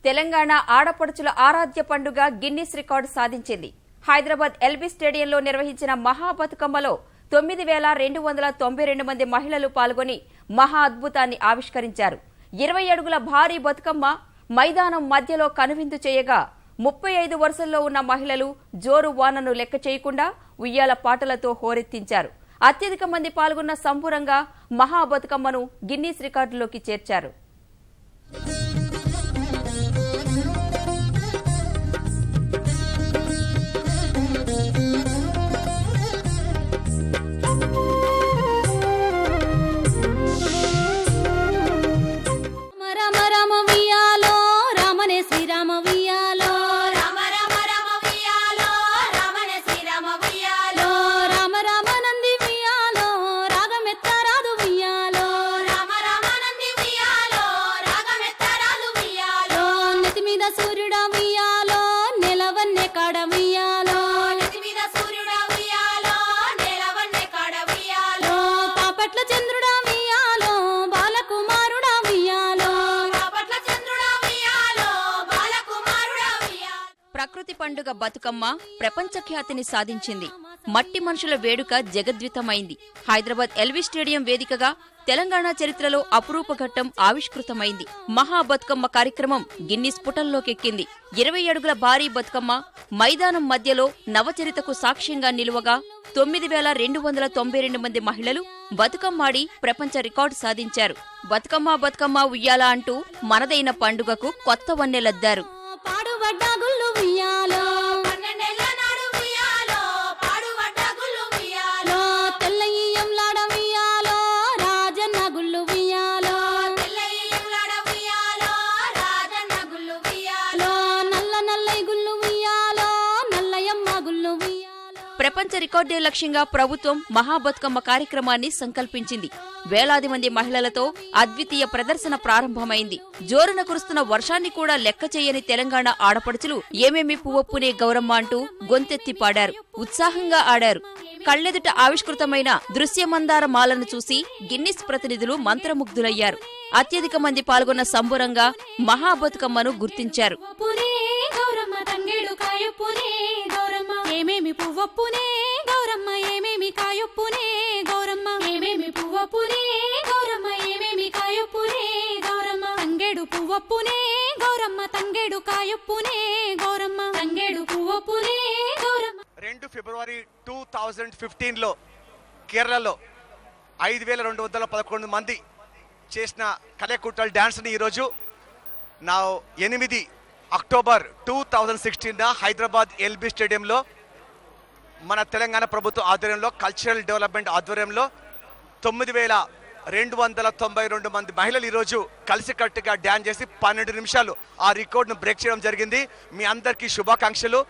తెలంగాణ ఆడపడుచుల ఆరాధ్య పండుగ Guinness record సాధించింది. హైదరాబాద్ ఎల్బీ స్టేడియంలో నిర్వహించిన మహా బతుకమ్మలో 9,292 మంది మహిళలు పాల్గొని మహా అద్భుతాన్ని ఆవిష్కరించారు. 20 అడుగుల భారీ బతుకమ్మ మైదానం మధ్యలో కనువిందు చేయగా 35 వరుసల్లో ఉన్న మహిళలు జోరు వానను లెక్క చేయకుండా ఉయ్యాల పాటలతో హోరెత్తించారు. అత్యధిక మంది పాల్గొన్న సంబురంగా మహా బతుకమ్మను గిన్నిస్ రికార్డులోకి చేర్చారు. ప్రకృతి పండుగ బతుకమ్మ ప్రపంచ ఖ్యాతిని సాధించింది. మట్టి మనుషుల వేడుక జగద్వితమైంది. హైదరాబాద్ ఎల్బీ స్టేడియం వేదికగా తెలంగాణ చరిత్రలో అపురూప ఘట్టం ఆవిష్కృతమైంది. మహా బతుకమ్మ కార్యక్రమం గిన్నిస్ పుటల్లోకెక్కింది. 20 అడుగుల భారీ బతుకమ్మ మైదానం మధ్యలో నవచరితకు సాక్ష్యంగా నిలువగా 9,292 మంది మహిళలు బతుకమ్మాడి ప్రపంచ రికార్డు సాధించారు. బతుకమ్మ బతుకమ్మ ఉయ్యాల అంటూ మనదైన పండుగకు కొత్త వన్నెలద్దారు. ప్రపంచ రికార్డే లక్ష్యంగా ప్రభుత్వం మహాబతుకమ్మ కార్యక్రమాన్ని సంకల్పించింది. వేలాది మంది మహిళలతో అద్వితీయ ప్రదర్శన ప్రారంభమైంది. జోరున కురుస్తున్న వర్షాన్ని కూడా లెక్క చేయని తెలంగాణ ఆడపడుచులు ఏమేమి పువ్వొప్పునే గౌరమ్మ అంటూ గొంతెత్తి పాడారు. ఉత్సాహంగా ఆడారు. కళ్లెదుట ఆవిష్కృతమైన దృశ్యమందార మాలను చూసి గిన్నిస్ ప్రతినిధులు మంత్రముగ్ధులయ్యారు. అత్యధిక మంది పాల్గొన్న సంబురంగా మహాబతుకమ్మను గుర్తించారు. ఏమేమి పువ్వొప్పునే గౌరమ్మ ఏమేమి కాయొప్పునే గౌరమ్మ ఏమేమి పువ్వొప్పునే గౌరమ్మ ఏమేమి కాయొప్పునే గౌరమ్మ తంగేడు పువ్వొప్పునే గౌరమ్మ తంగేడు కాయొప్పునే గౌరమ్మ తంగేడు పువ్వొప్పునే గౌరమ్మ. 2 ఫిబ్రవరి 2015లో కేరళలో 5,211 మంది చేసిన కలెకుట్టల్ డాన్స్ని ఈరోజు 8 అక్టోబర్ 2016 హైదరాబాద్ ఎల్బీ స్టేడియంలో మన తెలంగాణ ప్రభుత్వ ఆధ్వర్యంలో కల్చరల్ డెవలప్మెంట్ ఆధ్వర్యంలో 9,292 మంది మహిళలు ఈరోజు కలిసికట్టుగా డ్యాన్స్ చేసి 12 నిమిషాలు ఆ రికార్డును బ్రేక్ చేయడం జరిగింది. మీ అందరికీ శుభాకాంక్షలు.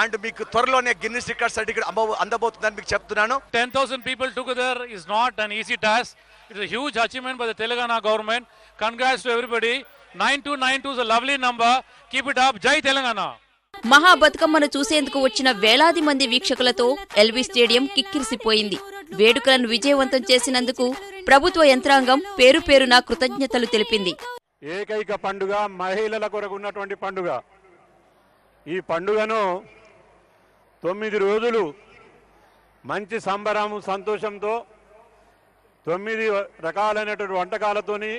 అండ్ మీకు త్వరలోనే గిన్నిస్ రికార్డ్ సర్టిఫికేట్ అందబోతుందని మీకు చెప్తున్నాను. 10,000 people together is not an easy task. It's a huge achievement by the Telangana government. Congrats to everybody. 9292 is a lovely number. Keep it up. Jai Telangana. మహా బతుకమ్మను చూసేందుకు వచ్చిన వేలాది మంది వీక్షకులతో ఎల్బీ స్టేడియం కిక్కిరిసిపోయింది. వేడుకలను విజయవంతం చేసినందుకు ప్రభుత్వ యంత్రాంగం పేరు పేరున కృతజ్ఞతలు తెలిపింది. ఏకైక పండుగ మహిళల కొరకు ఉన్నటువంటి పండుగ. ఈ పండుగను 9 రోజులు మంచి సంబరము సంతోషంతో 9 రకాలైనటువంటి వంటకాలతోని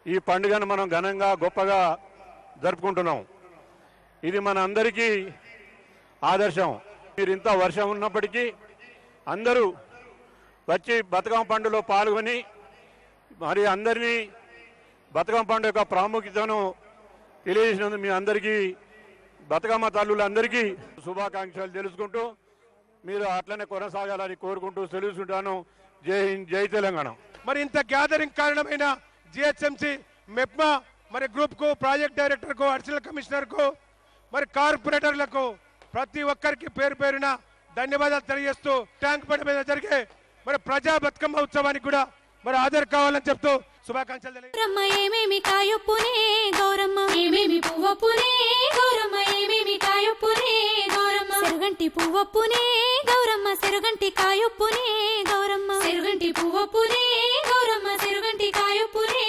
ఈ పండుగను మనం ఘనంగా గొప్పగా జరుపుకుంటున్నాం. ఇది మన అందరికీ ఆదర్శం. మీరు ఇంత వర్షం ఉన్నప్పటికీ అందరూ వచ్చి బతుకమ్మ పండుగలో పాల్గొని మరి అందరినీ బతుకమ్మ పండుగ యొక్క ప్రాముఖ్యతను తెలియజేసినందుకు మీ అందరికీ బతుకమ్మ తల్లులందరికీ శుభాకాంక్షలు తెలుసుకుంటూ మీరు అట్లనే కొనసాగాలని కోరుకుంటూ తెలుసుకుంటాను. జై హింద్, జై తెలంగాణ. మరి ఇంత గ్యాదరింగ్ కారణమైన జిహెచ్ఎంసి మెప్మా మరి గ్రూప్ కు, ప్రాజెక్ట్ డైరెక్టర్ కు, అడిషనల్ కమిషనర్ కు, మరి కార్పొరేటర్లకు ప్రతి ఒక్కరికి పేరు పేరున ధన్యవాదాలు తెలియజేస్తూ ట్యాంక్ బండ్ మీద జరిగే మరి ప్రజా బతుకమ్మ ఉత్సవానికి కూడా మరి హాజరు కావాలని చెప్తూ శుభాకాంక్షలు తెలియజేస్తున్నాం. ఏమేమి కాయొప్పునే గౌరమ్మ ఏమేమి పువ్వొప్పునే గౌరమ్మ ఏమేమి కాయొప్పునే గౌరమ్మ సెరుగంటి పువ్వొప్పునే గౌరమ్మ సెరుగంటి కాయొప్పునే గౌరమ్మ సెరుగంటి పువ్వొప్పునే గౌరమ్మ సెరుగంటి కాయొప్పునే